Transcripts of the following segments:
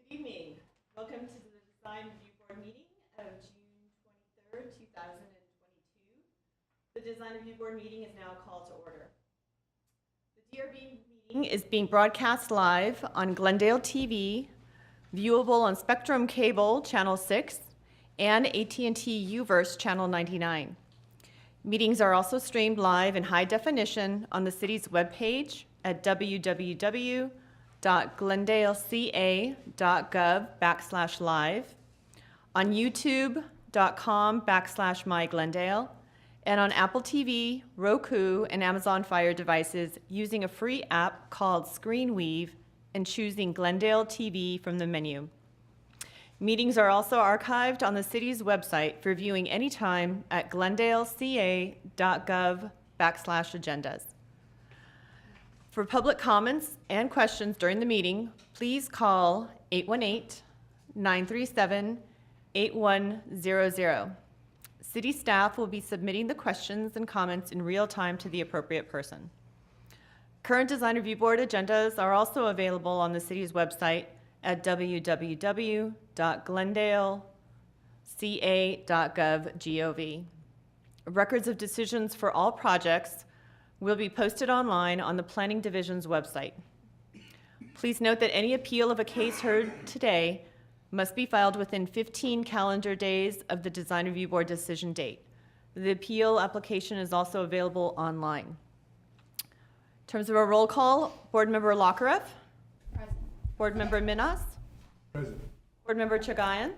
Good evening. Welcome to the Design Review Board meeting of June 23rd, 2022. The Design Review Board meeting is now called to order. The DRB meeting is being broadcast live on Glendale TV, viewable on Spectrum Cable Channel 6, and AT&T UVerse Channel 99. Meetings are also streamed live in high definition on the city's webpage at www.glendaleca.gov/live, on youtube.com/myglendale, and on Apple TV, Roku, and Amazon Fire devices using a free app called ScreenWeave and choosing Glendale TV from the menu. Meetings are also archived on the city's website for viewing anytime at glendaleca.gov/agendas. For public comments and questions during the meeting, please call 818-937-8100. City staff will be submitting the questions and comments in real time to the appropriate person. Current Design Review Board agendas are also available on the city's website at www.glendaleca.gov. Records of decisions for all projects will be posted online on the Planning Division's website. Please note that any appeal of a case heard today must be filed within 15 calendar days of the Design Review Board decision date. The appeal application is also available online. In terms of a roll call, Board Member Lakarev. Present. Board Member Minas. Present. Board Member Chagayan.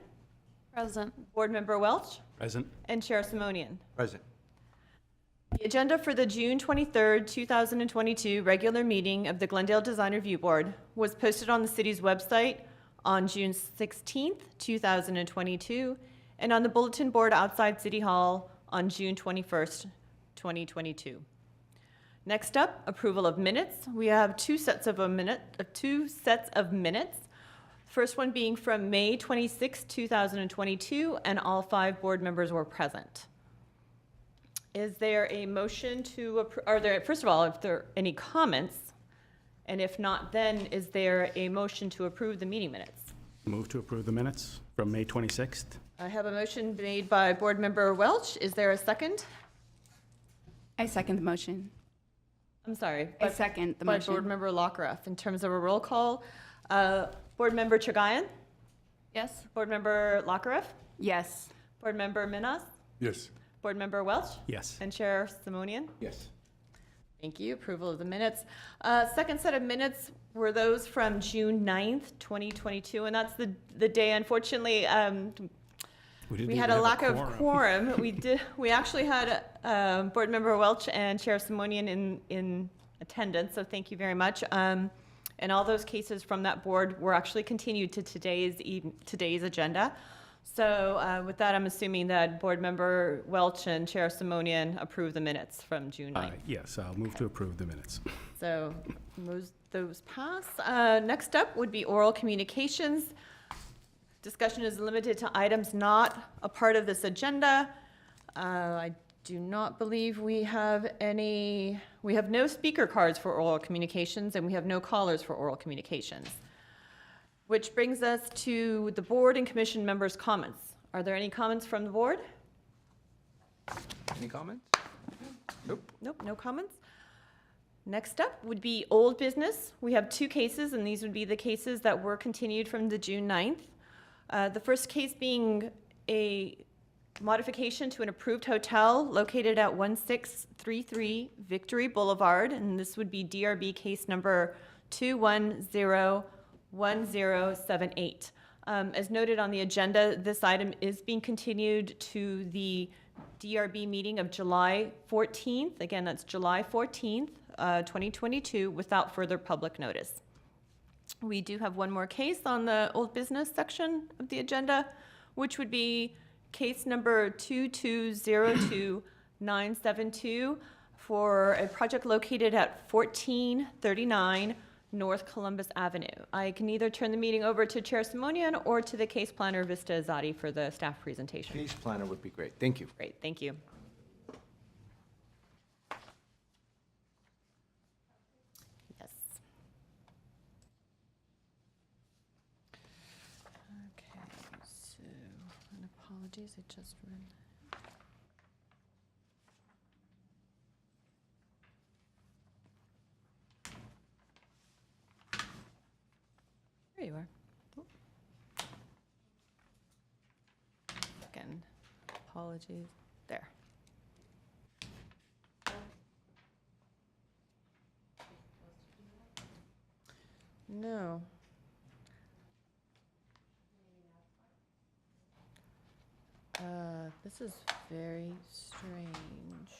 Present. Board Member Welch. Present. And Chair Simonian. Present. The agenda for the June 23rd, 2022 regular meeting of the Glendale Design Review Board was posted on the city's website on June 16th, 2022, and on the bulletin board outside City Hall on June 21st, 2022. Next up, approval of minutes. We have two sets of minutes. First one being from May 26, 2022, and all 5 board members were present. Is there a motion to approve? First of all, if there are any comments, and if not, then is there a motion to approve the meeting minutes? Move to approve the minutes from May 26th. I have a motion made by Board Member Welch. Is there a second? I second the motion. I'm sorry. I second the By motion. Board Member Lakarev. In terms of a roll call, Board Member Chagayan? Yes. Board Member Lakarev? Yes. Board Member Minas? Yes. Board Member Welch? Yes. And Chair Simonian? Yes. Thank you. Approval of the minutes. Second set of minutes were those from June 9th, 2022, and that's the day, unfortunately, we had a lack of quorum. We actually had Board Member Welch and Chair Simonian in attendance, so thank you very much. And all those cases from that board were actually continued to today's agenda. So with that, I'm assuming that Board Member Welch and Chair Simonian approve the minutes from June 9th. Yes, I'll move to approve the minutes. So those pass. Next up would be oral communications. Discussion is limited to items not a part of this agenda. I do not believe we have any. We have no speaker cards for oral communications, and we have no callers for oral communications. Which brings us to the board and commission members' comments. Are there any comments from the board? Any comments? Nope. Nope, no comments. Next up would be old business. We have 2 cases, and these would be the cases that were continued from the June 9th. The first case being a modification to an approved hotel located at 1633 Victory Boulevard, and this would be DRB case number 2101078. As noted on the agenda, this item is being continued to the DRB meeting of July 14th. Again, that's July 14th, 2022, without further public notice. We do have one more case on the old business section of the agenda, which would be case number 2202972 for a project located at 1439 North Columbus Avenue. I can either turn the meeting over to Chair Simonian or to the case planner, Vista Azadi, for the staff presentation. Case planner would be great. Thank you. Great, thank you. Yes. Apologies, I just read. There you are. Again, apologies. There. No. This is very strange.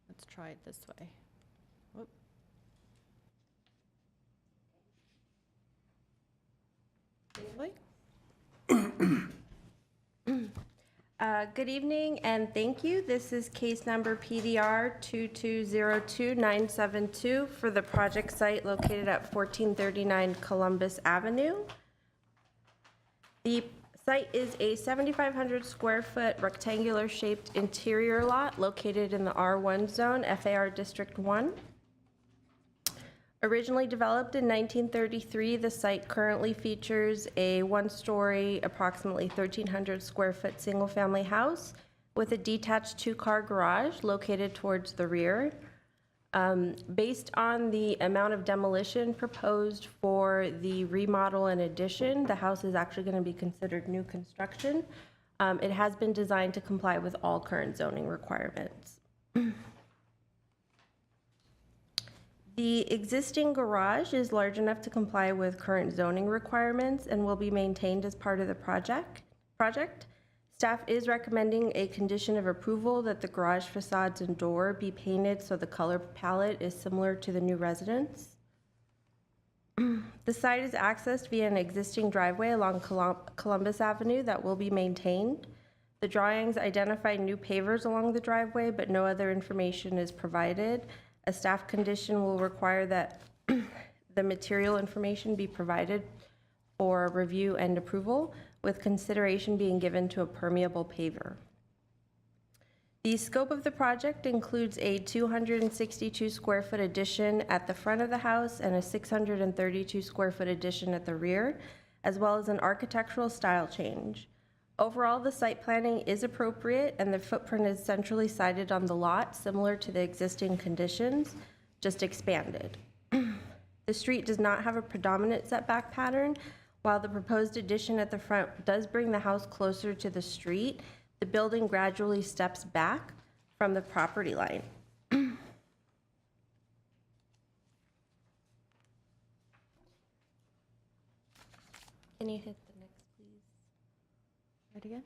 Let's try it this way. Whoop. Really? Good evening and thank you. This is case number PDR 2202972 for the project site located at 1439 Columbus Avenue. The site is a 7,500 square foot rectangular shaped interior lot located in the R1 zone, FAR District 1. Originally developed in 1933, the site currently features a one-story, approximately 1,300 square foot single-family house with a detached two-car garage located towards the rear. Based on the amount of demolition proposed for the remodel and addition, the house is actually going to be considered new construction. It has been designed to comply with all current zoning requirements. The existing garage is large enough to comply with current zoning requirements and will be maintained as part of the project. Staff is recommending a condition of approval that the garage facades and door be painted so the color palette is similar to the new residence. The site is accessed via an existing driveway along Columbus Avenue that will be maintained. The drawings identify new pavers along the driveway, but no other information is provided. A staff condition will require that the material information be provided for review and approval, with consideration being given to a permeable paver. The scope of the project includes a 262 square foot addition at the front of the house and a 632 square foot addition at the rear, as well as an architectural style change. Overall, the site planning is appropriate and the footprint is centrally sited on the lot, similar to the existing conditions, just expanded. The street does not have a predominant setback pattern. While the proposed addition at the front does bring the house closer to the street, the building gradually steps back from the property line. Can you hit the next, please? Right again?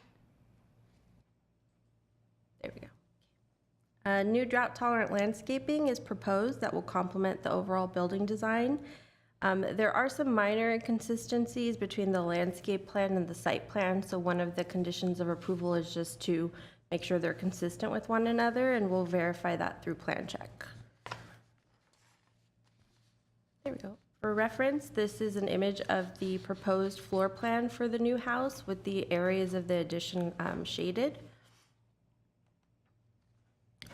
There we go. New drought-tolerant landscaping is proposed that will complement the overall building design. There are some minor inconsistencies between the landscape plan and the site plan, so one of the conditions of approval is just to make sure they're consistent with one another, and we'll verify that through plan check. There we go. For reference, this is an image of the proposed floor plan for the new house with the areas of the addition shaded.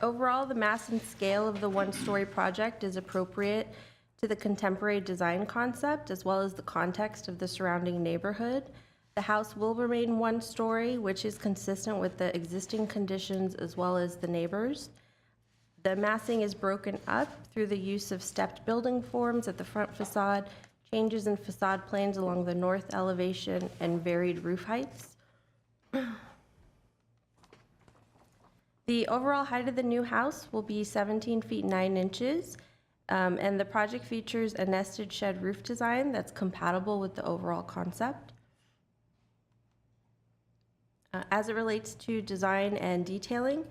Overall, the mass and scale of the one-story project is appropriate to the contemporary design concept as well as the context of the surrounding neighborhood. The house will remain one story, which is consistent with the existing conditions as well as the neighbors. The massing is broken up through the use of stepped building forms at the front facade, changes in facade planes along the north elevation, and varied roof heights. The overall height of the new house will be 17 feet 9 inches. And the project features a nested shed roof design that's compatible with the overall concept. As it relates to design and detailing,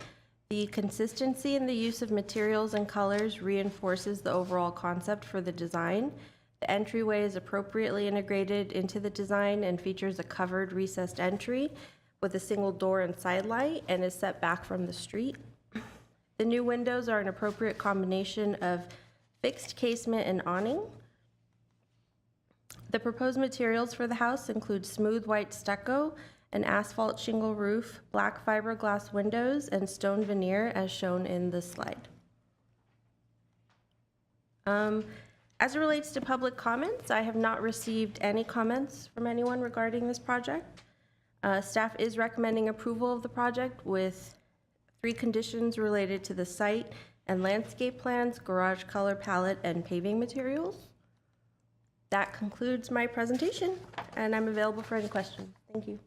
the consistency in the use of materials and colors reinforces the overall concept for the design. The entryway is appropriately integrated into the design and features a covered recessed entry with a single door and side light and is set back from the street. The new windows are an appropriate combination of fixed casement and awning. The proposed materials for the house include smooth white stucco, an asphalt shingle roof, black fiberglass windows, and stone veneer as shown in the slide. As it relates to public comments, I have not received any comments from anyone regarding this project. Staff is recommending approval of the project with 3 conditions related to the site and landscape plans, garage color palette, and paving materials. That concludes my presentation, and I'm available for any questions. Thank you.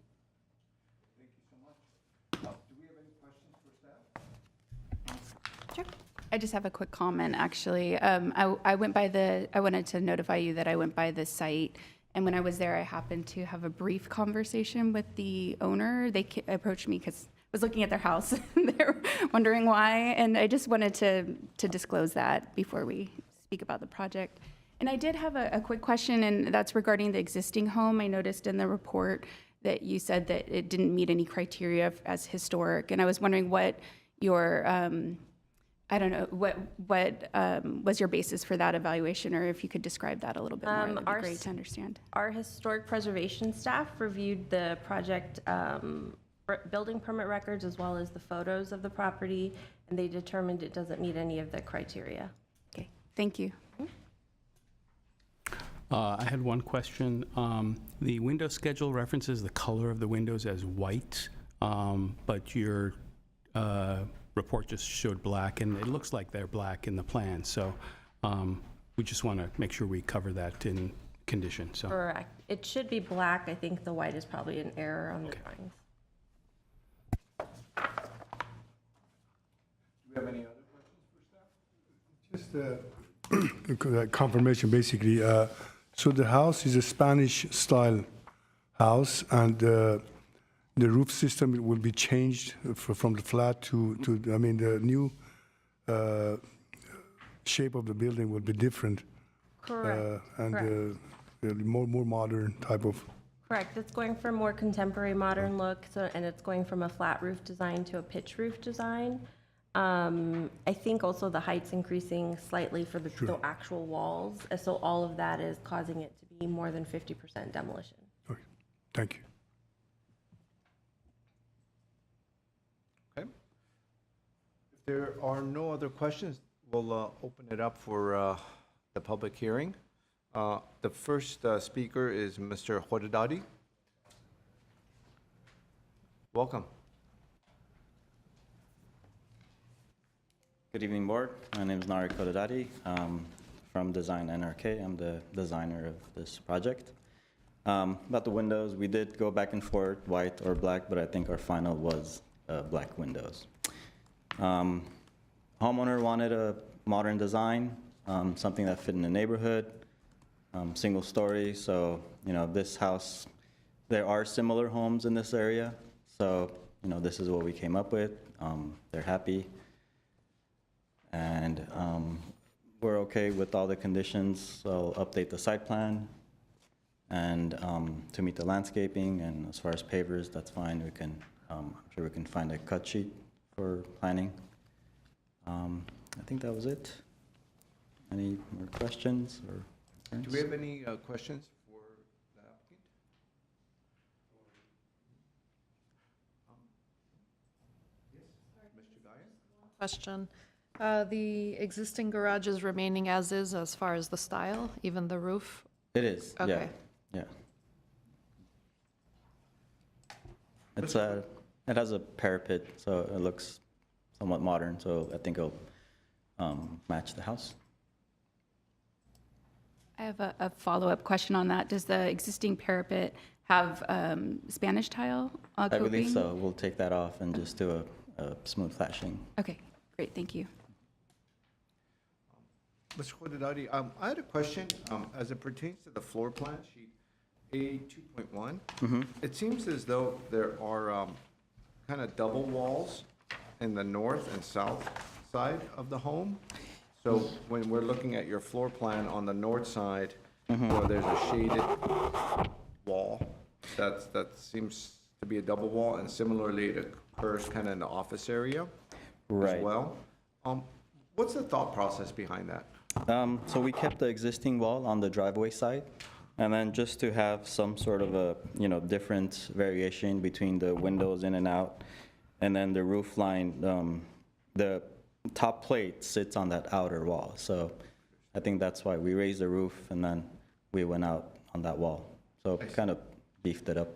Sure. I just have a quick comment, actually. I wanted to notify you that I went by the site, and when I was there, I happened to have a brief conversation with the owner. They approached me because I was looking at their house, and they were wondering why, and I just wanted to disclose that before we speak about the project. And I did have a quick question, and that's regarding the existing home. I noticed in the report that you said that it didn't meet any criteria as historic, and I was wondering what your I don't know, what was your basis for that evaluation, or if you could describe that a little bit more, that'd be great to understand. Our historic preservation staff reviewed the project building permit records as well as the photos of the property, and they determined it doesn't meet any of the criteria. Okay, thank you. I had one question. The window schedule references the color of the windows as white, but your report just showed black, and it looks like they're black in the plan. So we just want to make sure we cover that in condition. So Correct. It should be black. I think the white is probably an error on the drawings. Do we have any other questions for staff? Just a confirmation, basically. So the house is a Spanish-style house, and the roof system will be changed from the flat to I mean, the new shape of the building will be different. Correct. And more modern type of. Correct. It's going for a more contemporary, modern look, and it's going from a flat roof design to a pitch roof design. I think also the height's increasing slightly for the actual walls, so all of that is causing it to be more than 50% demolition. Okay. Thank you. Okay. If there are no other questions, we'll open it up for the public hearing. The first speaker is Mr. Hodadadi. Welcome. Good evening, board. My name is Nari Kodadadi from Design NRK. I'm the designer of this project. About the windows, we did go back and forth, white or black, but I think our final was black windows. Homeowner wanted a modern design, something that fit in the neighborhood, single story. So, this house, there are similar homes in this area. So, this is what we came up with. They're happy. And we're okay with all the conditions. So I'll update the site plan and to meet the landscaping, and as far as pavers, that's fine. We can, I'm sure we can find a cut sheet for planning. I think that was it. Any more questions or concerns? Do we have any questions for the applicant? Yes, Mr. Guyan? Question. The existing garage is remaining as is as far as the style, even the roof? It is, yeah. Okay. Yeah. It's it has a parapet, so it looks somewhat modern, so I think it'll match the house. I have a follow-up question on that. Does the existing parapet have Spanish tile I coping? believe so. We'll take that off and just do a smooth flashing. Okay, great, thank you. Mr. Hodadadi, I had a question as it pertains to the floor plan, sheet A2.1. It seems as though there are kind of double walls in the north and south side of the home. So when we're looking at your floor plan on the north side, there's a shaded wall that seems to be a double wall, and similarly it occurs kind of in the office area Right. as well. What's the thought process behind that? So we kept the existing wall on the driveway side, and then just to have some sort of a, different variation between the windows in and out, and then the roof line, the top plate sits on that outer wall. So I think that's why we raised the roof, and then we went out on that wall. So I see. kind of beefed it up.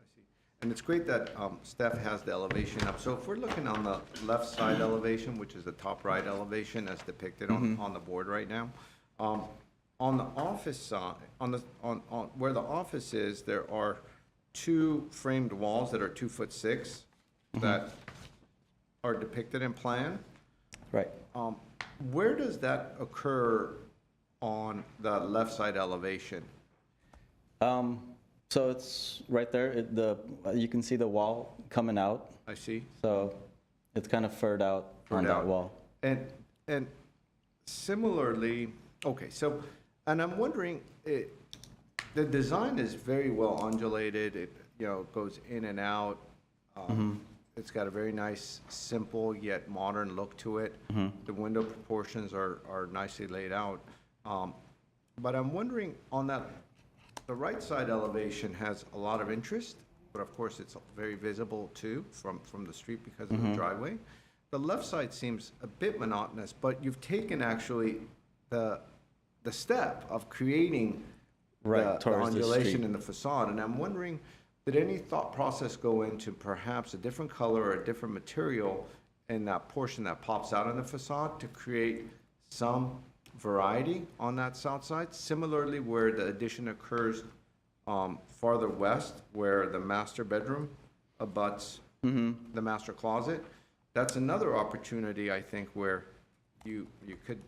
I see. And it's great that Steph has the elevation up. So if we're looking on the left side elevation, which is the top right elevation as depicted on the board right now, on the office side, on where the office is, there are 2 framed walls that are 2'6" that are depicted in plan. Right. Where does that occur on the left side elevation? So it's right there. You can see the wall coming out. I see. So it's kind of furred out on Furred that out. wall. And similarly, okay, so, and I'm wondering, the design is very well undulated. It, goes in and out. It's got a very nice, simple yet modern look to it. The window proportions are nicely laid out. But I'm wondering on that, the right side elevation has a lot of interest, but of course it's very visible too from the street because of the driveway. The left side seems a bit monotonous, but you've taken actually the step of creating Right, the towards the undulation street. in the facade. And I'm wondering, did any thought process go into perhaps a different color or a different material in that portion that pops out in the facade to create some variety on that south side? Similarly, where the addition occurs farther west, where the master bedroom abuts the master closet, that's another opportunity, I think, where you could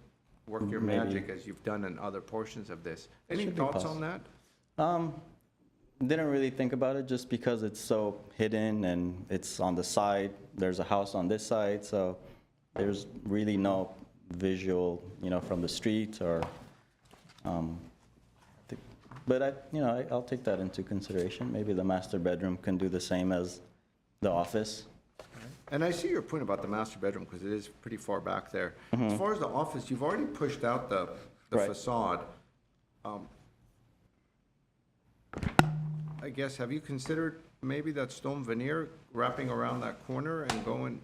work your Maybe. magic as you've done in other portions of this. Any should be thoughts possible. on that? Didn't really think about it just because it's so hidden and it's on the side. There's a house on this side, so there's really no visual, from the street or. But I'll take that into consideration. Maybe the master bedroom can do the same as the office. And I see your point about the master bedroom, because it is pretty far back there. As far as the office, you've already pushed out the Right. facade. I guess, have you considered maybe that stone veneer wrapping around that corner and going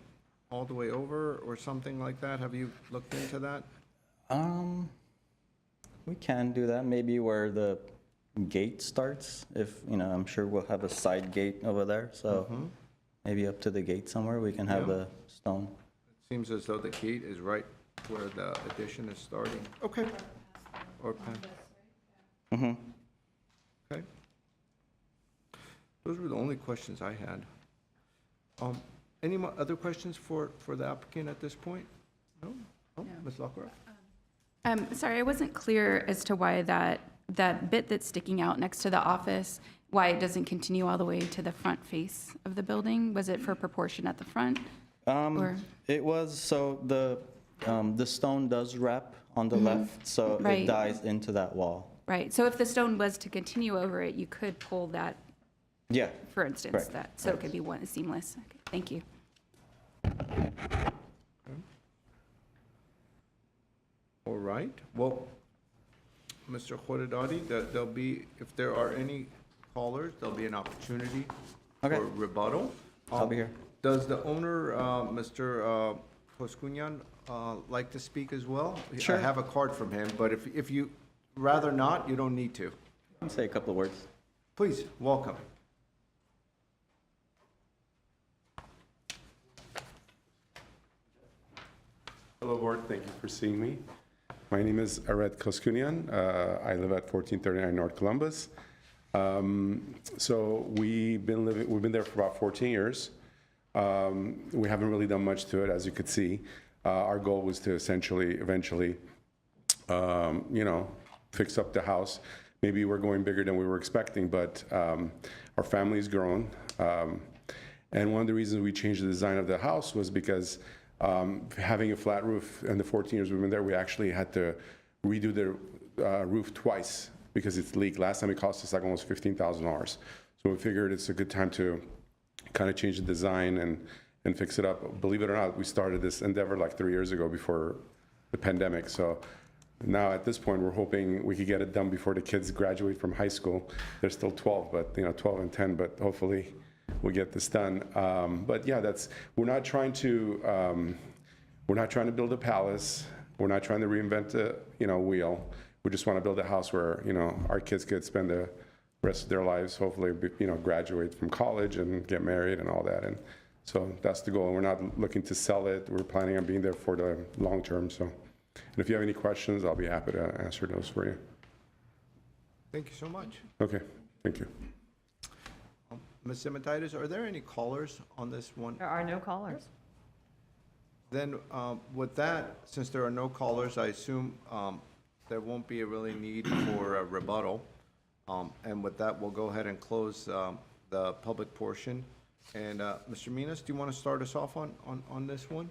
all the way over or something like that? Have you looked into that? We can do that, maybe where the gate starts, if, I'm sure we'll have a side gate over there, so maybe up to the gate somewhere, we can have Yeah. the stone. It seems as though the gate is right where the addition is starting. Okay. Or past. Okay. Those were the only questions I had. Any other questions for the applicant at this point? No? Oh, Ms. Lockrock? Sorry, I wasn't clear as to why that bit that's sticking out next to the office, why it doesn't continue all the way to the front face of the building? Was it for proportion at the front? Or- It was, so the stone does wrap on the left, so it Right. dies into that wall. Right, so if the stone was to continue over it, you could pull that, Yeah, for instance, Correct. that, so it could be one seamless. Okay, thank you. All right. Well, Mr. Khoredadi, there'll be, if there are any callers, there'll be an opportunity Okay. for rebuttal. I'll be here. Does the owner, Mr. Poskunyan, like to speak as well? Sure. I have a card from him, but if you rather not, you don't need to. I'll say a couple of words. Please, welcome. Hello, board. Thank you for seeing me. My name is Ared Koskunian. I live at 1439 North Columbus. So we've been there for about 14 years. We haven't really done much to it, as you could see. Our goal was to eventually, fix up the house. Maybe we're going bigger than we were expecting, but our family's grown. And one of the reasons we changed the design of the house was because having a flat roof in the 14 years we've been there, we actually had to redo the roof twice because it's leaked. Last time it cost us like almost $15,000. So we figured it's a good time to kind of change the design and fix it up. Believe it or not, we started this endeavor like 3 years ago before the pandemic. So now at this point, we're hoping we could get it done before the kids graduate from high school. They're still 12, but 12 and 10, but hopefully we'll get this done. But yeah, we're not trying to build a palace. We're not trying to reinvent the wheel. We just want to build a house where our kids could spend the rest of their lives, hopefully, graduate from college and get married and all that. And so that's the goal. We're not looking to sell it. We're planning on being there for the long term. So, and if you have any questions, I'll be happy to answer those for you. Thank you so much. Okay, thank you. Ms. Simitides, are there any callers on this one? There are no callers. Then with that, since there are no callers, I assume there won't be a really need for a rebuttal. And with that, we'll go ahead and close the public portion. And Mr. Minas, do you want to start us off on this one?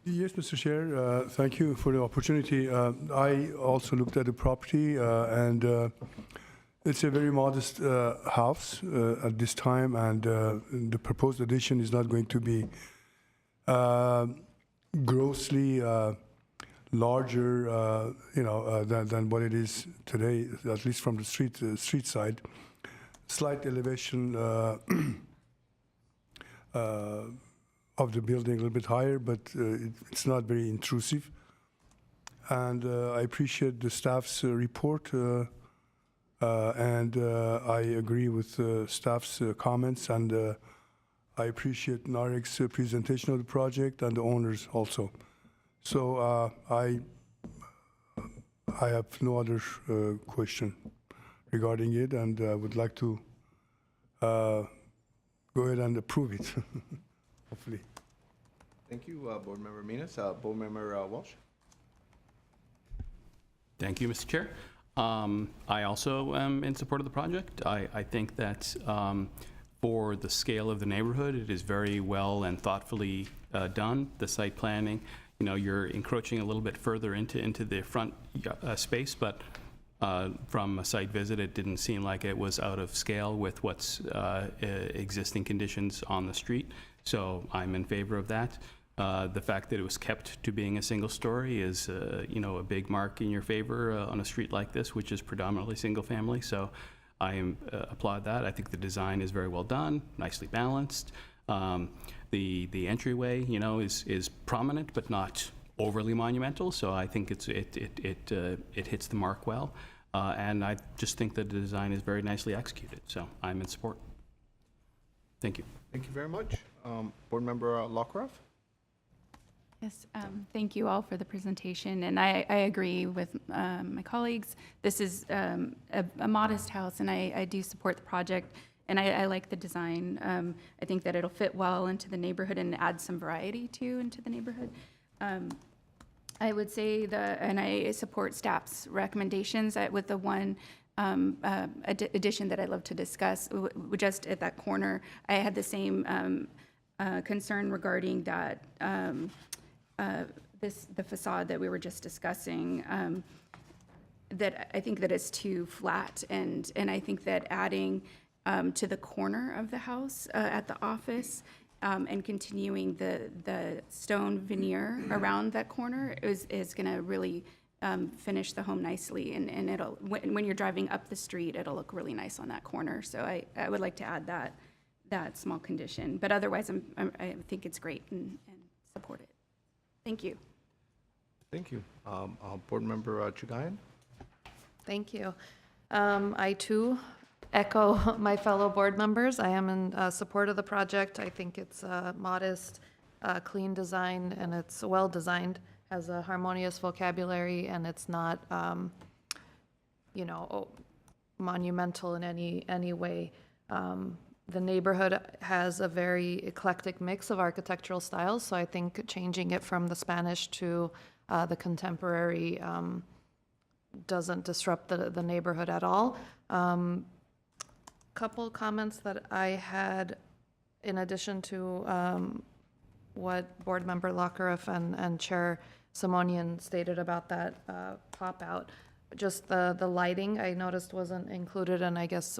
Yes, Mr. Chair, thank you for the opportunity. I also looked at the property, and it's a very modest house at this time, and the proposed addition is not going to be grossly larger, than what it is today, at least from the street side. Slight elevation of the building, a little bit higher, but it's not very intrusive. And I appreciate the staff's report, and I agree with staff's comments, and I appreciate Narek's presentation of the project and the owners also. So I have no other question regarding it, and I would like to go ahead and approve it, hopefully. Thank you, Board Member Minas. Board Member Walsh? Thank you, Mr. Chair. I also am in support of the project. I think that for the scale of the neighborhood, it is very well and thoughtfully done. The site planning, you're encroaching a little bit further into the front space, but from a site visit, it didn't seem like it was out of scale with what's existing conditions on the street. So I'm in favor of that. The fact that it was kept to being a single story is, a big mark in your favor on a street like this, which is predominantly single family. So I applaud that. I think the design is very well done, nicely balanced. The entryway, is prominent but not overly monumental. So I think it hits the mark well, and I just think that the design is very nicely executed. So I'm in support. Thank you. Thank you very much. Board Member Lockroff? Yes, thank you all for the presentation, and I agree with my colleagues. This is a modest house, and I do support the project, and I like the design. I think that it'll fit well into the neighborhood and add some variety too into the neighborhood. I would say and I support staff's recommendations with the one addition that I'd love to discuss. Just at that corner, I had the same concern regarding that. The facade that we were just discussing, that I think that is too flat, and I think that adding to the corner of the house at the office and continuing the stone veneer around that corner is going to really finish the home nicely, and it'll when you're driving up the street, it'll look really nice on that corner. So I would like to add that small condition, but otherwise I think it's great and support it. Thank you. Thank you. Board Member Chagayan? Thank you. I too echo my fellow board members. I am in support of the project. I think it's a modest, clean design, and it's well designed, has a harmonious vocabulary, and it's not, monumental in any way. The neighborhood has a very eclectic mix of architectural styles, so I think changing it from the Spanish to the contemporary doesn't disrupt the neighborhood at all. Couple comments that I had in addition to what Board Member Lockroff and Chair Simonian stated about that pop-out. Just the lighting I noticed wasn't included, and I guess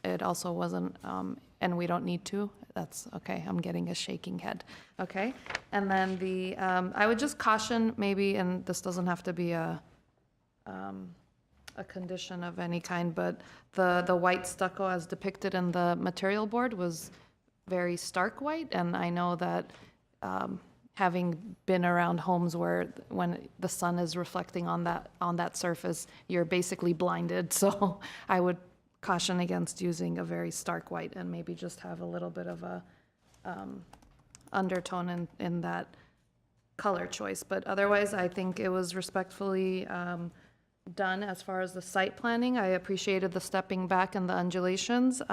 it also wasn't, and we don't need to. That's okay. I'm getting a shaking head. Okay. And then I would just caution maybe, and this doesn't have to be a condition of any kind, but the white stucco as depicted in the material board was very stark white, and I know that having been around homes where when the sun is reflecting on that surface, you're basically blinded. So I would caution against using a very stark white and maybe just have a little bit of a undertone in that color choice. But otherwise, I think it was respectfully done as far as the site planning. I appreciated the stepping back and the undulations.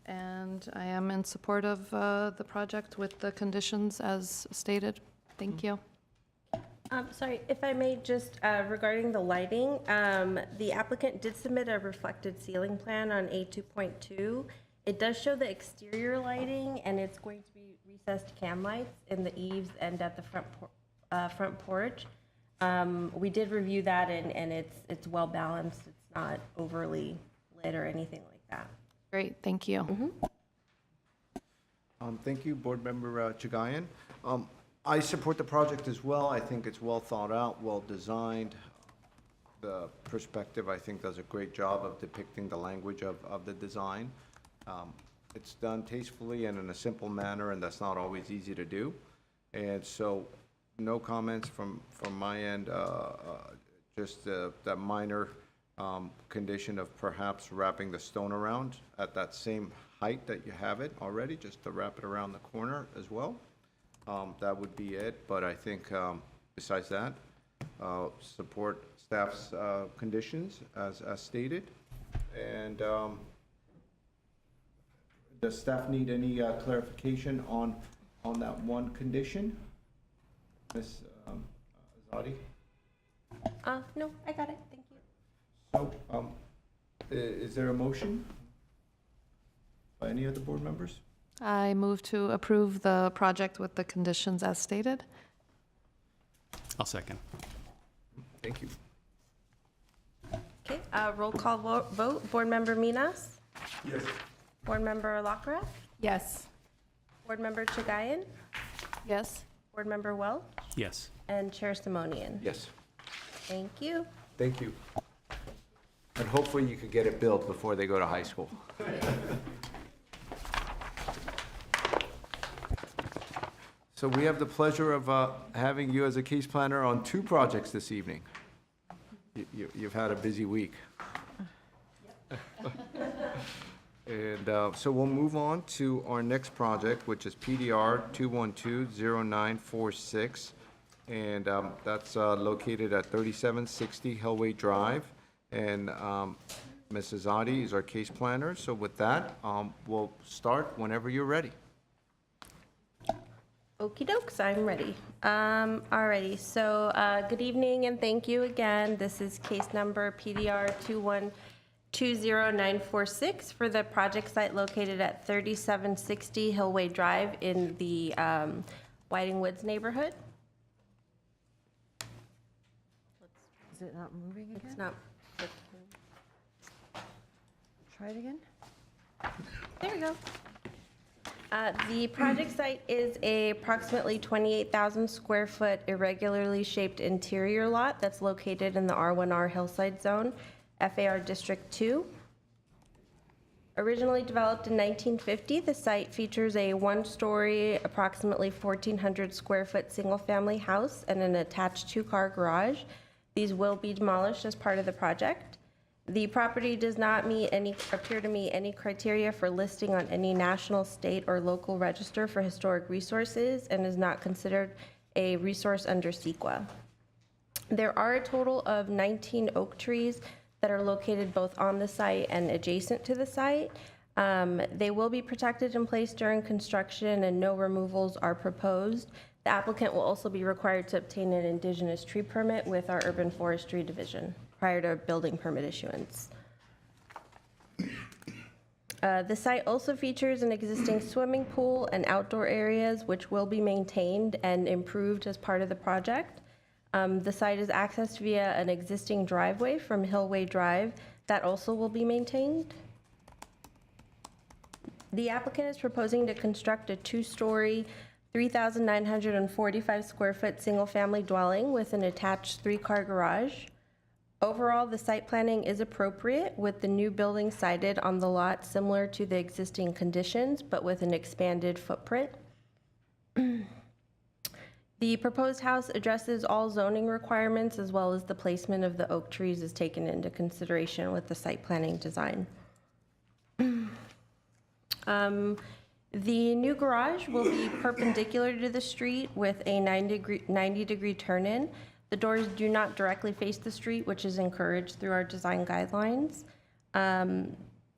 And I am in support of the project with the conditions as stated. Thank you. Sorry, if I may, just regarding the lighting, the applicant did submit a reflected ceiling plan on A2.2. It does show the exterior lighting, and it's going to be recessed can lights in the eaves and at the front porch. We did review that, and it's well balanced. It's not overly lit or anything like that. Great, thank you. Thank you, Board Member Chagayan. I support the project as well. I think it's well thought out, well designed. The perspective, I think, does a great job of depicting the language of the design. It's done tastefully and in a simple manner, and that's not always easy to do. And so, no comments from my end, just that minor condition of perhaps wrapping the stone around at that same height that you have it already, just to wrap it around the corner as well. That would be it, but I think besides that, support staff's conditions as stated. And does staff need any clarification on that one condition? Ms. Azadi? No, I got it. Thank you. So, is there a motion by any of the board members? I move to approve the project with the conditions as stated. I'll second. Thank you. Okay, roll call vote. Board Member Minas? Yes. Board Member Lockhart? Yes. Board Member Chagayan? Yes. Board Member Welch? Yes. And Chair Simonian? Yes. Thank you. Thank you. And hopefully you could get it built before they go to high school. So we have the pleasure of having you as a case planner on 2 projects this evening. You've had a busy week. And so we'll move on to our next project, which is PDR 2120946. And that's located at 3760 Hillway Drive. And Mrs. Azadi is our case planner. So with that, we'll start whenever you're ready. Okie dokes, I'm ready. Alrighty, so good evening and thank you again. This is case number PDR 2120946 for the project site located at 3760 Hillway Drive in the Whiting Woods neighborhood. Is it not moving again? It's not. Try it again? There we go. The project site is a approximately 28,000 square foot irregularly shaped interior lot that's located in the R1R Hillside Zone, FAR District 2. Originally developed in 1950, the site features a one-story, approximately 1,400 square foot single-family house and an attached 2-car garage. These will be demolished as part of the project. The property does not appear to meet any criteria for listing on any national, state, or local register for historic resources and is not considered a resource under CEQA. There are a total of 19 oak trees that are located both on the site and adjacent to the site. They will be protected in place during construction and no removals are proposed. The applicant will also be required to obtain an indigenous tree permit with our Urban Forestry Division prior to building permit issuance. The site also features an existing swimming pool and outdoor areas which will be maintained and improved as part of the project. The site is accessed via an existing driveway from Hillway Drive that also will be maintained. The applicant is proposing to construct a 2-story, 3,945 square foot single-family dwelling with an attached 3-car garage. Overall, the site planning is appropriate with the new building sited on the lot similar to the existing conditions, but with an expanded footprint. The proposed house addresses all zoning requirements as well as the placement of the oak trees is taken into consideration with the site planning design. The new garage will be perpendicular to the street with a 90-degree turn-in. The doors do not directly face the street, which is encouraged through our design guidelines.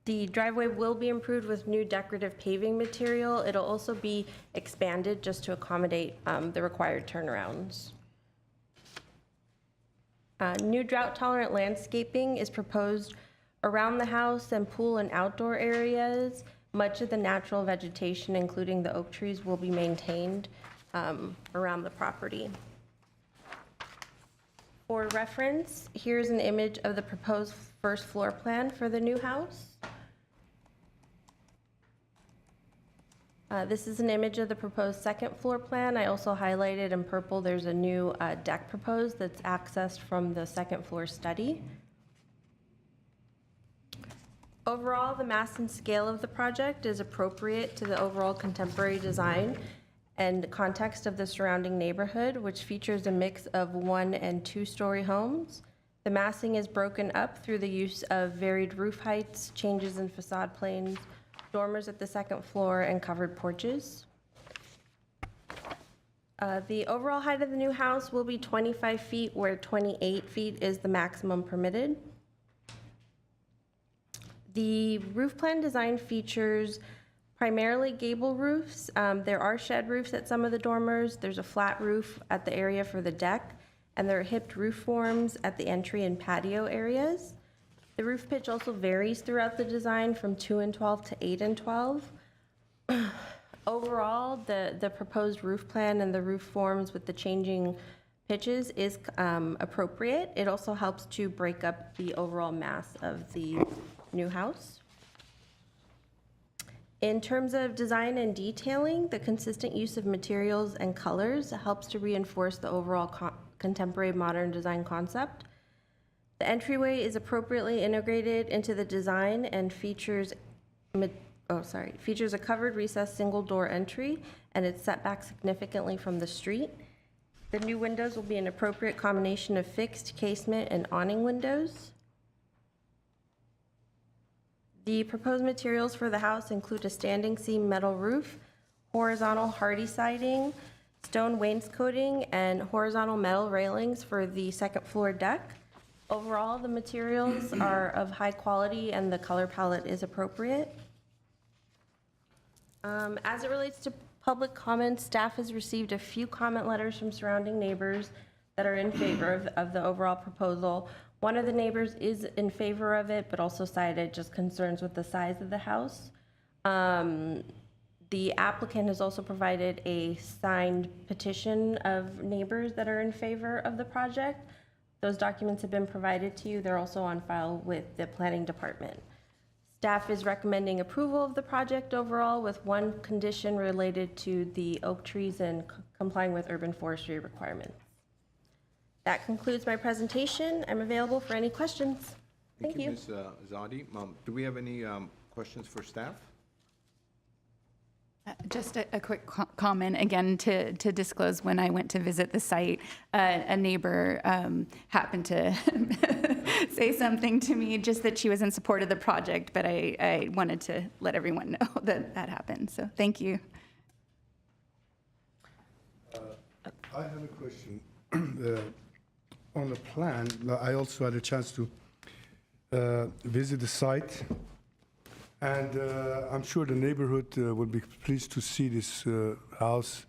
The driveway will be improved with new decorative paving material. It'll also be expanded just to accommodate the required turnarounds. New drought-tolerant landscaping is proposed around the house and pool and outdoor areas. Much of the natural vegetation, including the oak trees, will be maintained around the property. For reference, here's an image of the proposed first floor plan for the new house. This is an image of the proposed second floor plan. I also highlighted in purple, there's a new deck proposed that's accessed from the second floor study. Overall, the mass and scale of the project is appropriate to the overall contemporary design and context of the surrounding neighborhood, which features a mix of 1- and 2-story homes. The massing is broken up through the use of varied roof heights, changes in facade planes, dormers at the second floor, and covered porches. The overall height of the new house will be 25 feet, where 28 feet is the maximum permitted. The roof plan design features primarily gable roofs. There are shed roofs at some of the dormers. There's a flat roof at the area for the deck, and there are hipped roof forms at the entry and patio areas. The roof pitch also varies throughout the design from 2 and 12 to 8 and 12. Overall, the proposed roof plan and the roof forms with the changing pitches is appropriate. It also helps to break up the overall mass of the new house. In terms of design and detailing, the consistent use of materials and colors helps to reinforce the overall contemporary modern design concept. The entryway is appropriately integrated into the design and features a covered recessed single door entry, and it's set back significantly from the street. The new windows will be an appropriate combination of fixed casement and awning windows. The proposed materials for the house include a standing seam metal roof, horizontal hardy siding, stone wainscoting, and horizontal metal railings for the second floor deck. Overall, the materials are of high quality and the color palette is appropriate. As it relates to public comments, staff has received a few comment letters from surrounding neighbors that are in favor of the overall proposal. One of the neighbors is in favor of it, but also cited just concerns with the size of the house. The applicant has also provided a signed petition of neighbors that are in favor of the project. Those documents have been provided to you. They're also on file with the planning department. Staff is recommending approval of the project overall with one condition related to the oak trees and complying with urban forestry requirements. That concludes my presentation. I'm available for any questions. Thank you. Ms. Zadi. Do we have any questions for staff? Just a quick comment, again, to disclose, when I went to visit the site, a neighbor happened to say something to me, just that she was in support of the project, but I wanted to let everyone know that happened, so thank you. I have a question. On the plan, I also had a chance to visit the site, and I'm sure the neighborhood would be pleased to see this house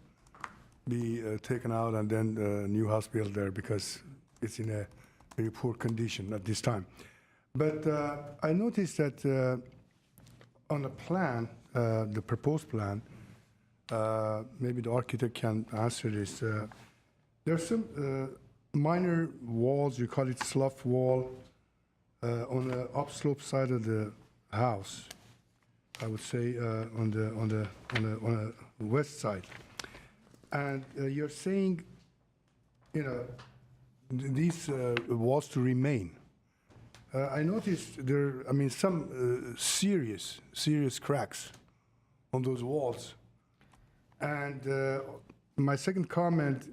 be taken out and then a new house built there, because it's in a very poor condition at this time. But I noticed that on the plan, the proposed plan, maybe the architect can answer this. There's some minor walls, you call it slough wall, on the upslope side of the house. I would say on the west side. And you're saying, these walls to remain. I noticed there, some serious cracks on those walls. And my second comment,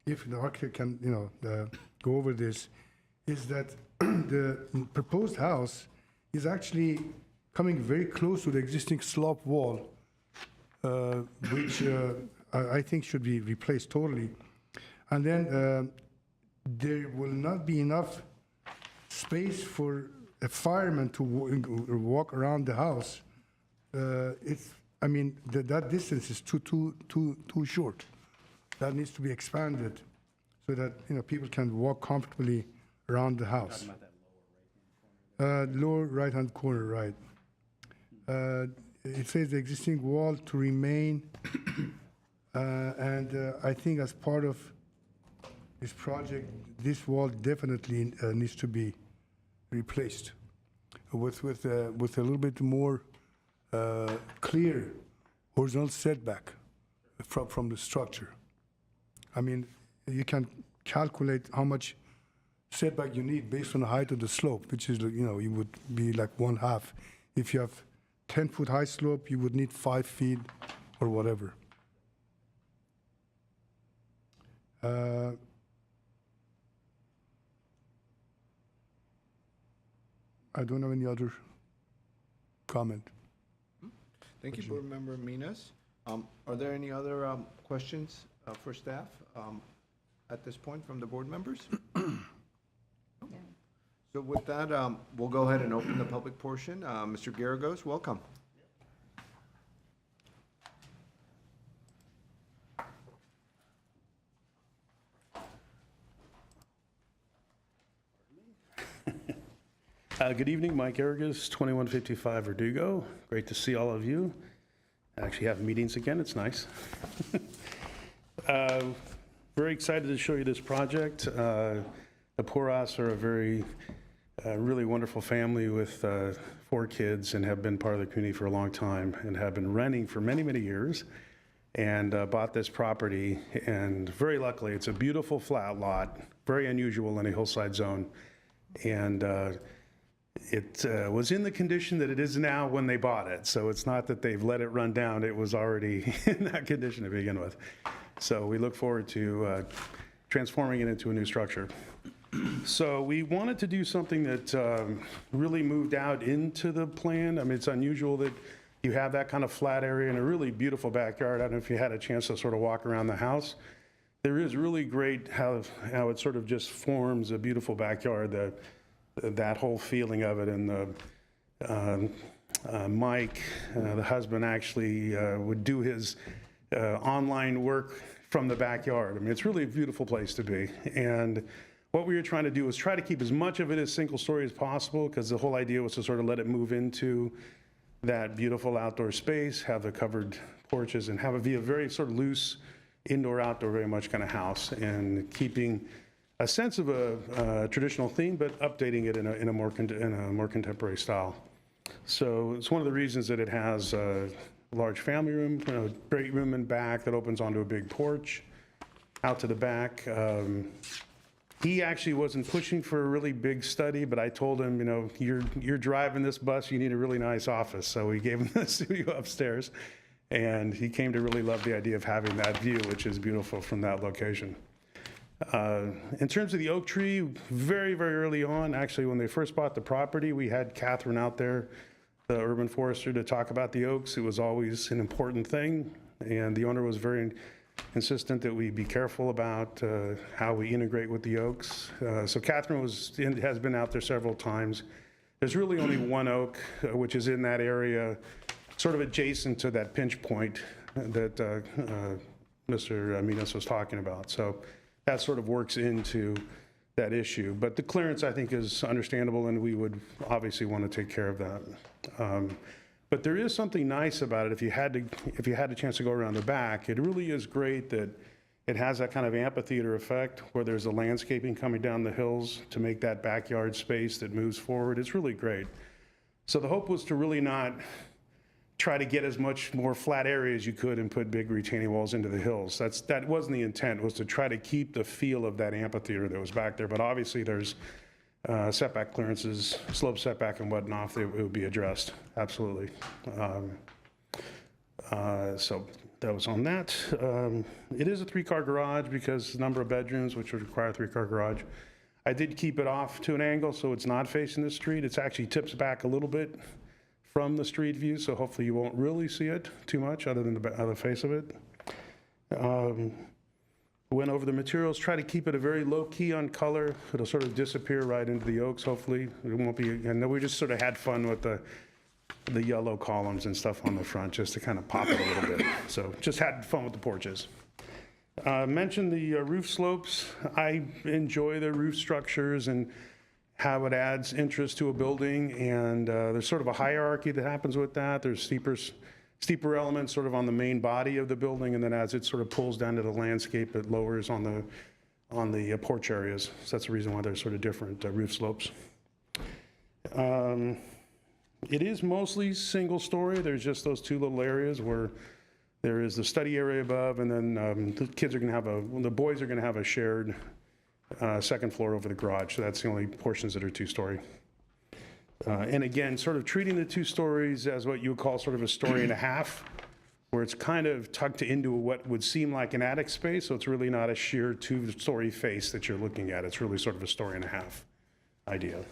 if the architect can, go over this, is that the proposed house is actually coming very close to the existing slope wall, which I think should be replaced totally. And then there will not be enough space for a fireman to walk around the house. That distance is too short. That needs to be expanded so that, people can walk comfortably around the house. Lower right-hand corner, right. It says the existing wall to remain, and I think as part of this project, this wall definitely needs to be replaced with a little bit more clear horizontal setback from the structure. I mean, you can calculate how much setback you need based on the height of the slope, which is, you would be like 1/2. If you have 10-foot high slope, you would need 5 feet or whatever. I don't have any other comment. Thank you, Board Member Minas. Are there any other questions for staff at this point from the board members? So with that, we'll go ahead and open the public portion. Mr. Garagos, welcome. Good evening, Mike Garagos, 2155 Verdugo. Great to see all of you. I actually have meetings again, it's nice. Very excited to show you this project. The Porras are a very, really wonderful family with 4 kids and have been part of the community for a long time and have been renting for many, many years and bought this property. And very luckily, it's a beautiful flat lot, very unusual in a hillside zone. And it was in the condition that it is now when they bought it. So it's not that they've let it run down. It was already in that condition to begin with. So we look forward to transforming it into a new structure. So we wanted to do something that really moved out into the plan. I mean, it's unusual that you have that kind of flat area and a really beautiful backyard. I don't know if you had a chance to sort of walk around the house. There is really great how it sort of just forms a beautiful backyard. That whole feeling of it, and Mike, the husband, actually would do his online work from the backyard. I mean, it's really a beautiful place to be. And what we were trying to do was try to keep as much of it as single story as possible, because the whole idea was to sort of let it move into that beautiful outdoor space, have the covered porches, and have it be a very sort of loose indoor-outdoor very much kind of house, and keeping a sense of a traditional theme, but updating it in a more contemporary style. So it's one of the reasons that it has a large family room, great room in back that opens onto a big porch out to the back. He actually wasn't pushing for a really big study, but I told him, you're driving this bus, you need a really nice office. So we gave him the studio upstairs, and he came to really love the idea of having that view, which is beautiful from that location. In terms of the oak tree, very, very early on, actually, when they first bought the property, we had Catherine out there, the urban forester, to talk about the oaks. It was always an important thing, and the owner was very insistent that we be careful about how we integrate with the oaks. So Catherine has been out there several times. There's really only one oak, which is in that area, sort of adjacent to that pinch point that Mr. Minas was talking about. So that sort of works into that issue. But the clearance, I think, is understandable, and we would obviously want to take care of that. But there is something nice about it. If you had a chance to go around the back, it really is great that it has that kind of amphitheater effect where there's a landscaping coming down the hills to make that backyard space that moves forward. It's really great. So the hope was to really not try to get as much more flat area as you could and put big retaining walls into the hills. That wasn't the intent, was to try to keep the feel of that amphitheater that was back there. But obviously there's setback clearances, slope setback and whatnot, it would be addressed, absolutely. So That was on that. It is a 3-car garage because the number of bedrooms, which would require a 3-car garage. I did keep it off to an angle so it's not facing the street. It's actually tips back a little bit from the street view, so hopefully you won't really see it too much other than the other face of it. Went over the materials, try to keep it a very low key on color. It'll sort of disappear right into the oaks, hopefully. It won't be, and we just sort of had fun with the yellow columns and stuff on the front just to kind of pop it a little bit. So just had fun with the porches. Mentioned the roof slopes. I enjoy the roof structures and how it adds interest to a building, and there's sort of a hierarchy that happens with that. There's steeper elements sort of on the main body of the building, and then as it sort of pulls down to the landscape, it lowers on the porch areas. So that's the reason why there's sort of different roof slopes. It is mostly single story. There's just those 2 little areas where there is the study area above, and then the boys are gonna have a shared second floor over the garage. So that's the only portions that are 2-story. And again, sort of treating the 2 stories as what you would call sort of a story and a half, where it's kind of tucked into what would seem like an attic space. So it's really not a sheer 2-story face that you're looking at. It's really sort of a story and a half idea.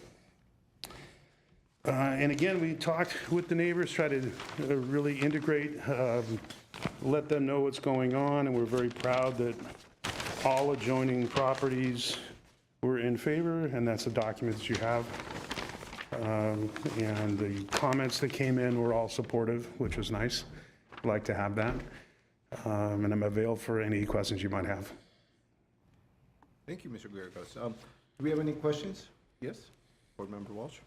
And again, we talked with the neighbors, try to really integrate, let them know what's going on, and we're very proud that all adjoining properties were in favor, and that's the document that you have. And the comments that came in were all supportive, which was nice. I'd like to have that. And I'm available for any questions you might have. Thank you, Mr. Guerrigos. Do we have any questions? Yes, Board Member Walsh?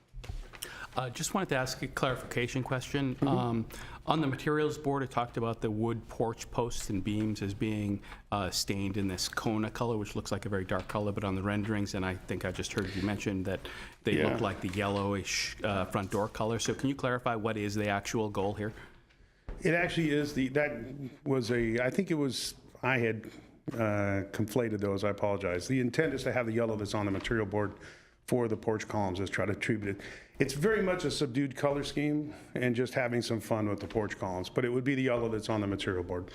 Just wanted to ask a clarification question. On the materials board, it talked about the wood porch posts and beams as being stained in this Kona color, which looks like a very dark color, but on the renderings, and I think I just heard you mention that they look like the yellowish front door color. So can you clarify what is the actual goal here? It actually is I think it was, I had conflated those, I apologize. The intent is to have the yellow that's on the material board for the porch columns, is try to attribute it. It's very much a subdued color scheme and just having some fun with the porch columns, but it would be the yellow that's on the material board.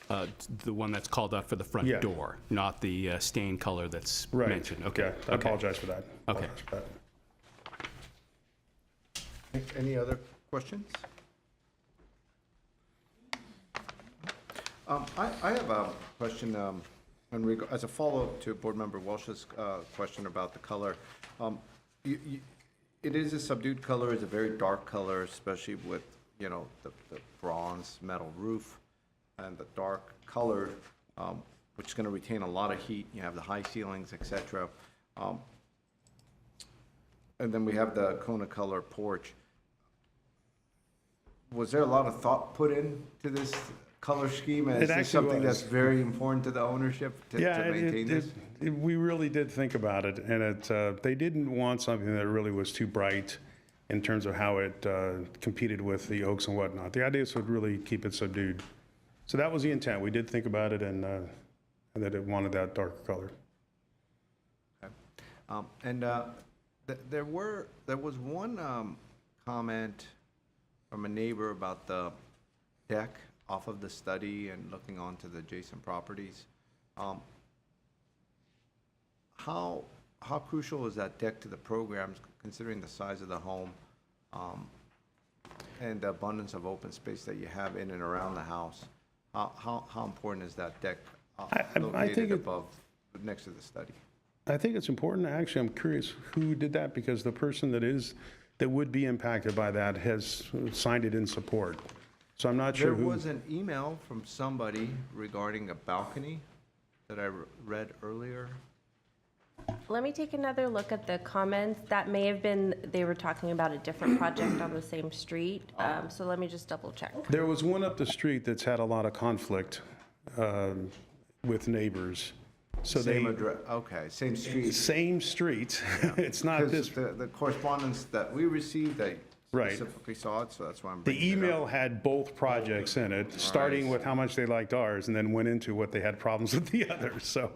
The one that's called out for the front door, not the stain color that's mentioned. Okay. Yeah, I apologize for that. Okay. Any other questions? I have a question as a follow-up to Board Member Walsh's question about the color. It is a subdued color, it's a very dark color, especially with, the bronze metal roof and the dark color, which is going to retain a lot of heat. You have the high ceilings, etc. And then we have the Kona color porch. Was there a lot of thought put into this color scheme? And is this something that's very important to the ownership to maintain this? We really did think about it, and they didn't want something that really was too bright in terms of how it competed with the oaks and whatnot. The idea is would really keep it subdued. So that was the intent. We did think about it, and that it wanted that darker color. Okay. There was one comment from a neighbor about the deck off of the study and looking onto the adjacent properties. How crucial is that deck to the programs, considering the size of the home and the abundance of open space that you have in and around the house? How important is that deck located above, next to the study? I think it's important. Actually, I'm curious who did that, because the person that would be impacted by that has signed it in support. So I'm not sure who. There was an email from somebody regarding a balcony that I read earlier. Let me take another look at the comments. That may have been, they were talking about a different project on the same street. So let me just double check. There was one up the street that's had a lot of conflict with neighbors. So Same address, okay, same street. Same street. It's not this. The correspondence that we received, I specifically saw it, so that's why I'm bringing The it up. email had both projects in it, starting with how much they liked ours, and then went into what they had problems with the others. So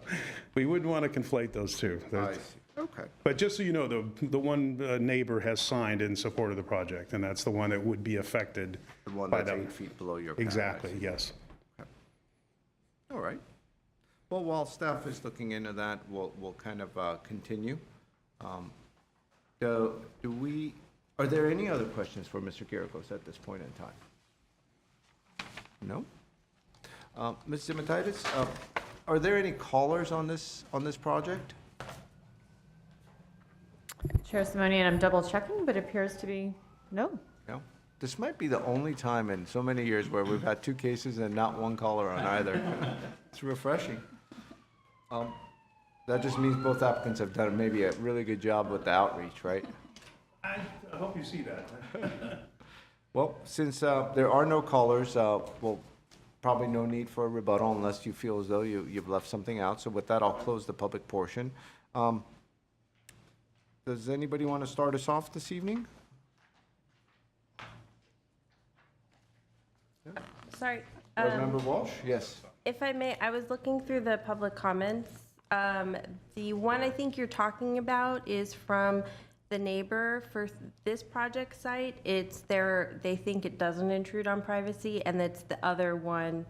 we wouldn't want to conflate those two. I see. Okay. But just so you know, the one neighbor has signed in support of the project, and that's the one that would be affected The one by that's them. 8 feet below your pad, I Exactly, see. yes. All right. Well, while staff is looking into that, we'll kind of continue. Are there any other questions for Mr. Garagos at this point in time? No? Ms. Zimitidis, are there any callers on this project? Chair Simonian, I'm double checking, but it appears to be no. No? This might be the only time in so many years where we've had 2 cases and not 1 caller on either. It's refreshing. That just means both applicants have done maybe a really good job with the outreach, right? I hope you see that. Well, since there are no callers, well, probably no need for a rebuttal unless you feel as though you've left something out. So with that, I'll close the public portion. Does anybody want to start us off this evening? Sorry. Board Member Walsh? Yes. If I may, I was looking through the public comments. The one I think you're talking about is from the neighbor for this project site. It's they think it doesn't intrude on privacy, and that's the other one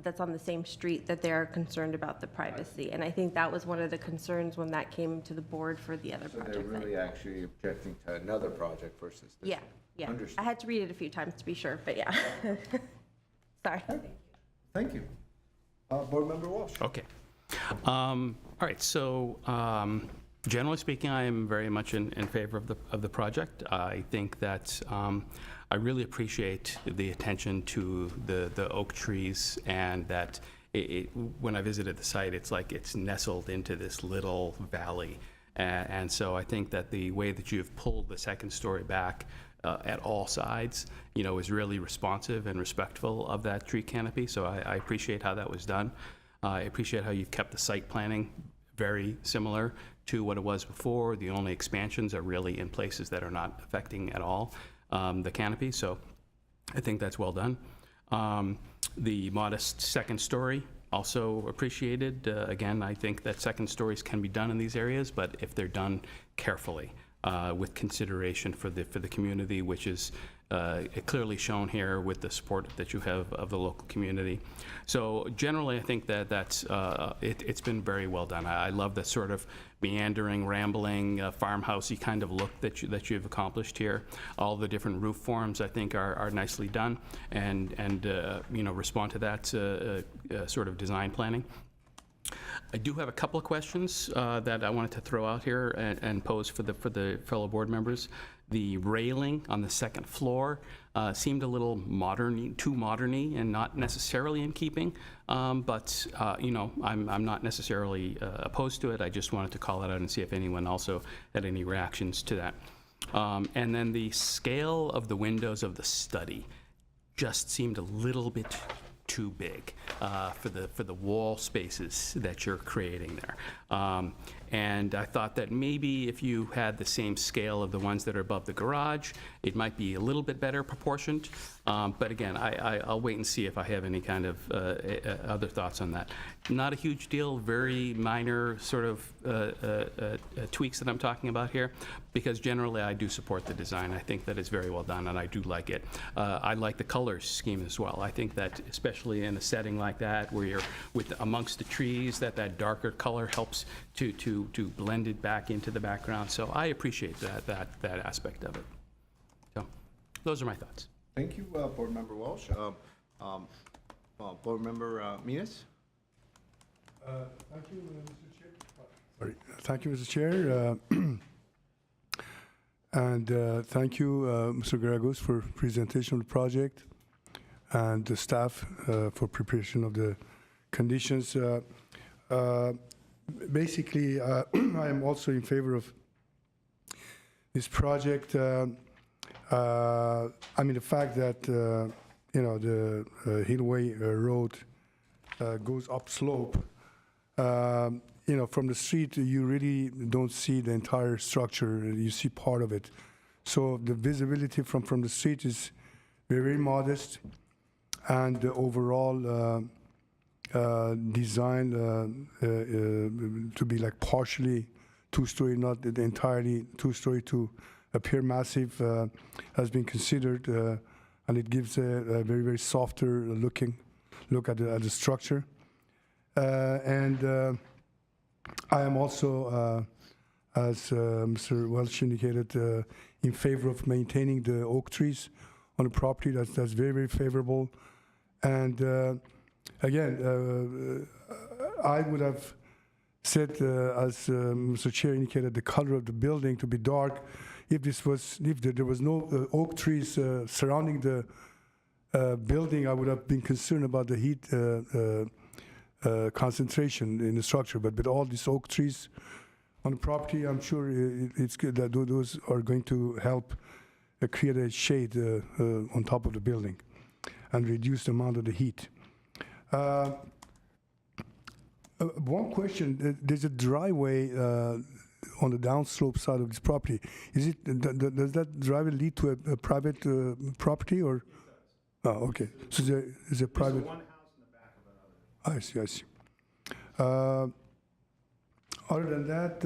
that's on the same street that they're concerned about the privacy. And I think that was one of the concerns when that came to the board for the other So project they're really site. actually objecting to another project versus this? Yeah, yeah. Understood. I had to read it a few times to be sure, but yeah. Sorry. Thank you. Board Member Walsh? Okay. All right, so generally speaking, I am very much in favor of the project. I think that I really appreciate the attention to the oak trees, and that when I visited the site, it's like it's nestled into this little valley. And so I think that the way that you've pulled the second story back at all sides, is really responsive and respectful of that tree canopy. So I appreciate how that was done. I appreciate how you've kept the site planning very similar to what it was before. The only expansions are really in places that are not affecting at all the canopy. So I think that's well done. The modest second story, also appreciated. Again, I think that second stories can be done in these areas, but if they're done carefully, with consideration for the community, which is clearly shown here with the support that you have of the local community. So generally, I think it's been very well done. I love the sort of meandering, rambling, farmhousey kind of look that you've accomplished here. All the different roof forms, I think, are nicely done, and respond to that sort of design planning. I do have a couple of questions that I wanted to throw out here and pose for the fellow board members. The railing on the second floor seemed a little too modern-y, and not necessarily in keeping. But I'm not necessarily opposed to it. I just wanted to call that out and see if anyone also had any reactions to that. And then the scale of the windows of the study just seemed a little bit too big for the wall spaces that you're creating there. And I thought that maybe if you had the same scale of the ones that are above the garage, it might be a little bit better proportioned. But again, I'll wait and see if I have any kind of other thoughts on that. Not a huge deal, very minor sort of tweaks that I'm talking about here, because generally I do support the design. I think that it's very well done, and I do like it. I like the color scheme as well. I think that especially in a setting like that, where you're amongst the trees, that darker color helps to blend it back into the background. So I appreciate that aspect of it. So those are my thoughts. Thank you, Board Member Walsh. Board Member Minas? Thank you, Mr. Chair. Sorry. Thank you, Mr. Chair. And thank you, Mr. Garagos, for presentation of the project, and the staff for preparation of the conditions. Basically, I am also in favor of this project. I mean, the fact that, the Hillway Road goes upslope, from the street, you really don't see the entire structure. You see part of it. So the visibility from the street is very, very modest, and the overall design to be like partially two-story, not the entirely two-story, to appear massive, has been considered, and it gives a very, very softer looking, look at the structure. And I am also, as Mr. Welch indicated, in favor of maintaining the oak trees on the property. That's very, very favorable. And again, I would have said, as Mr. Chair indicated, the color of the building to be dark. If there was no oak trees surrounding the building, I would have been concerned about the heat concentration in the structure. But with all these oak trees on the property, I'm sure it's good that those are going to help create a shade on top of the building and reduce the amount of the heat. One question, there's a driveway on the downslope side of this property. Does that driveway lead to a private property or? Oh, okay. So there is a private. One house in the back of another. I see. Other than that,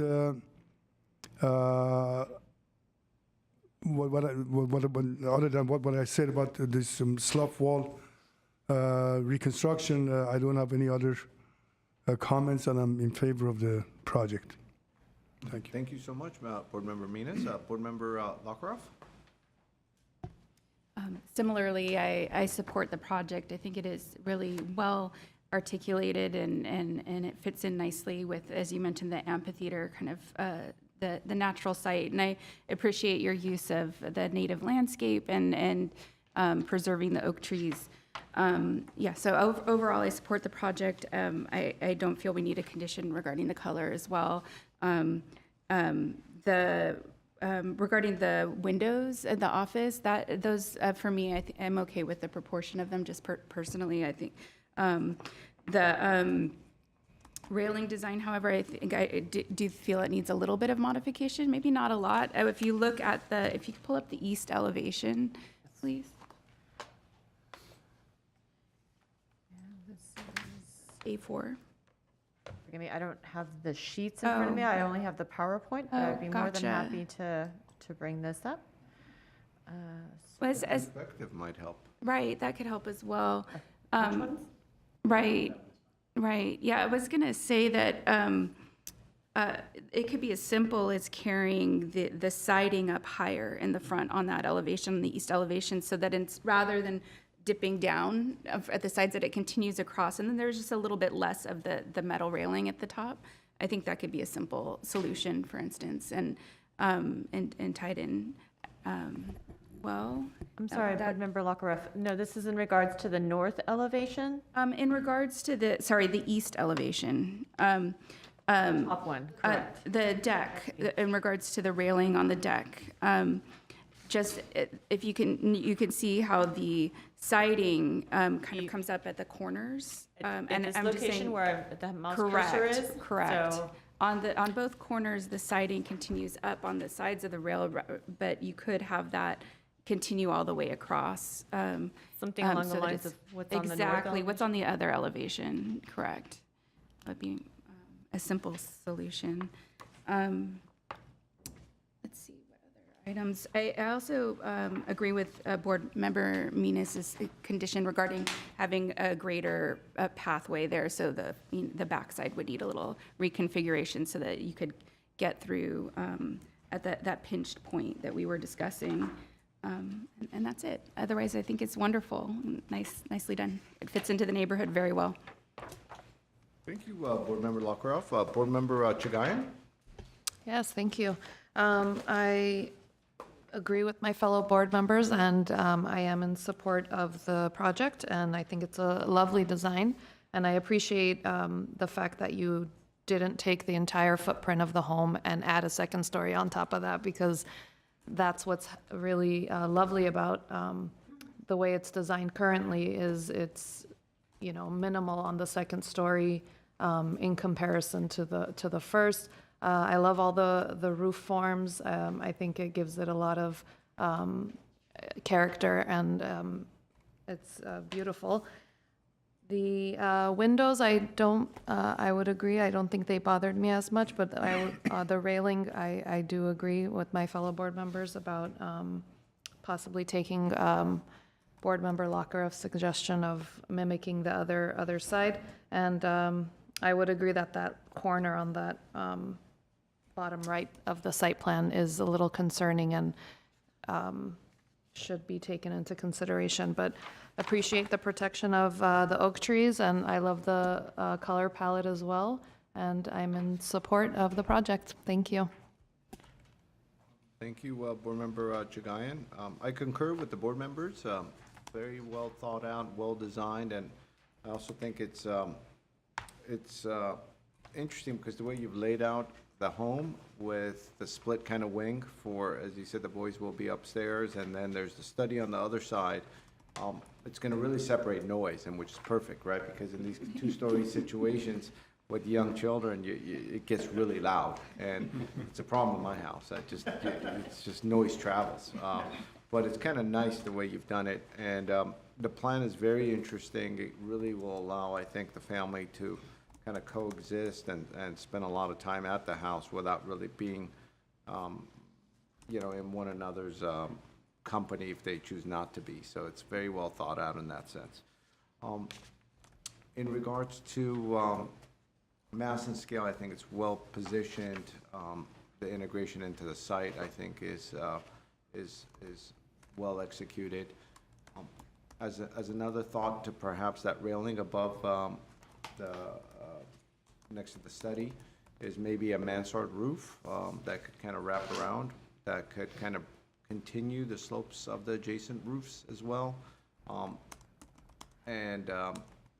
other than what I said about this slough wall reconstruction, I don't have any other comments, and I'm in favor of the project. Thank you. Thank you so much, Board Member Minas. Board Member Lockeroff? Similarly, I support the project. I think it is really well articulated and it fits in nicely with, as you mentioned, the amphitheater kind of the natural site. And I appreciate your use of the native landscape and preserving the oak trees. So overall, I support the project. I don't feel we need a condition regarding the color as well. Regarding the windows at the office, those for me, I'm okay with the proportion of them. Just personally, I think the railing design, however, I think I do feel it needs a little bit of modification. Maybe not a lot. If you look at if you could pull up the east elevation, please. A4. Forgive me, I don't have the sheets in front of me. I only have the PowerPoint, but I'd be more than gotcha. happy to bring this up. Perspective might help. Right, that could help as well. Which ones? Right. Yeah, I was gonna say that it could be as simple as carrying the siding up higher in the front on that elevation, the east elevation, so that it's rather than dipping down at the sides, that it continues across, and then there's just a little bit less of the metal railing at the top. I think that could be a simple solution, for instance, and tied in well. I'm sorry, Board Member Lockeroff. No, this is in regards to the north elevation? In regards to the east elevation. Top one, correct. The deck, in regards to the railing on the deck. Just if you can see how the siding kind of comes up at the corners. And this location where the mouse cursor is? Correct. So On both corners, the siding continues up on the sides of the rail, but you could have that continue all the way across. something along the lines of what's on the north Exactly, elevation? what's on the other elevation, correct. That would be a simple solution. Let's see, what other items? I also agree with Board Member Minas' condition regarding having a greater pathway there, so the backside would need a little reconfiguration so that you could get through at that pinched point that we were discussing. And that's it. Otherwise, I think it's wonderful. Nicely done. It fits into the neighborhood very well. Thank you, Board Member Lockeroff. Board Member Chagayan? Yes, thank you. I agree with my fellow board members, and I am in support of the project, and I think it's a lovely design. And I appreciate the fact that you didn't take the entire footprint of the home and add a second story on top of that, because that's what's really lovely about the way it's designed currently. Is it's minimal on the second story in comparison to the first. I love all the roof forms. I think it gives it a lot of character, and it's beautiful. The windows, I would agree, I don't think they bothered me as much, but the railing, I do agree with my fellow board members about possibly taking Board Member Lockeroff's suggestion of mimicking the other side. And I would agree that that corner on that bottom right of the site plan is a little concerning and should be taken into consideration. But appreciate the protection of the oak trees, and I love the color palette as well. And I'm in support of the project. Thank you. Thank you, Board Member Chagayan. I concur with the board members. Very well thought out, well designed, and I also think it's interesting because the way you've laid out the home with the split kind of wing for, as you said, the boys will be upstairs, and then there's the study on the other side. It's going to really separate noise, and which is perfect, right? Because in these two-story situations with young children, it gets really loud, and it's a problem in my house. It's just noise travels. But it's kind of nice the way you've done it, and the plan is very interesting. It really will allow, I think, the family to kind of coexist and spend a lot of time at the house without really being, in one another's company if they choose not to be. So it's very well thought out in that sense. In regards to mass and scale, I think it's well positioned. The integration into the site, I think, is well executed. As another thought to perhaps that railing above next to the study is maybe a mansard roof that could kind of wrap around, that could kind of continue the slopes of the adjacent roofs as well, and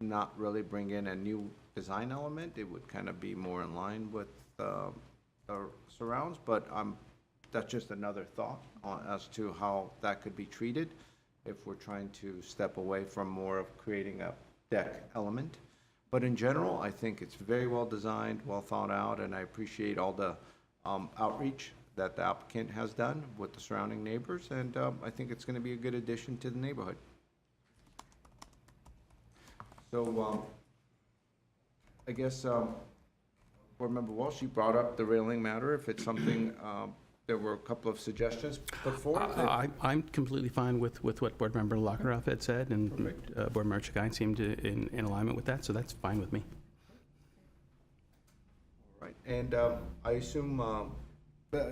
not really bring in a new design element. It would kind of be more in line with the surrounds, but that's just another thought as to how that could be treated if we're trying to step away from more of creating a deck element. But in general, I think it's very well designed, well thought out, and I appreciate all the outreach that the applicant has done with the surrounding neighbors, and I think it's going to be a good addition to the neighborhood. So I guess Board Member Walsh, you brought up the railing matter. If it's something, there were a couple of suggestions put forward. I'm completely fine with what Board Member Lockeroff had said, and Board Member Chagayan seemed in alignment with that, so that's fine with me. All right, and I assume,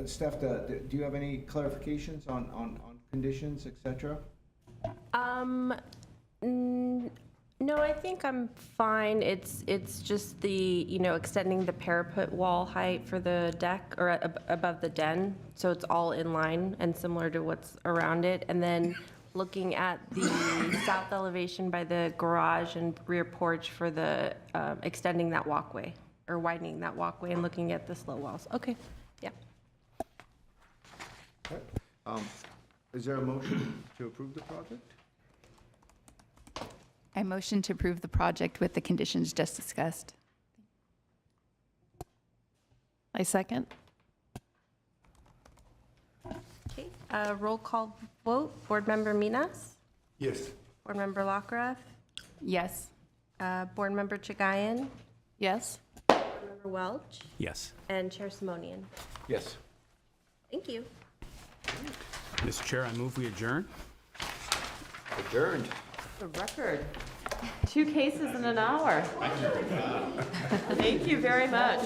Steph, do you have any clarifications on conditions, et cetera? No, I think I'm fine. It's just the, extending the parapet wall height for the deck or above the den, so it's all in line and similar to what's around it. And then looking at the south elevation by the garage and rear porch for the extending that walkway or widening that walkway and looking at the slow walls. Okay, yeah. Okay. Is there a motion to approve the project? I motion to approve the project with the conditions just discussed. I second. Okay, roll call vote. Board Member Minas? Yes. Board Member Lockeroff? Yes. Board Member Chagayan? Yes. Board Member Welch? Yes. And Chair Simonian? Yes. Thank you. Mr. Chair, I move we adjourn. Adjourned. The record. 2 cases in an hour. Thank you very much.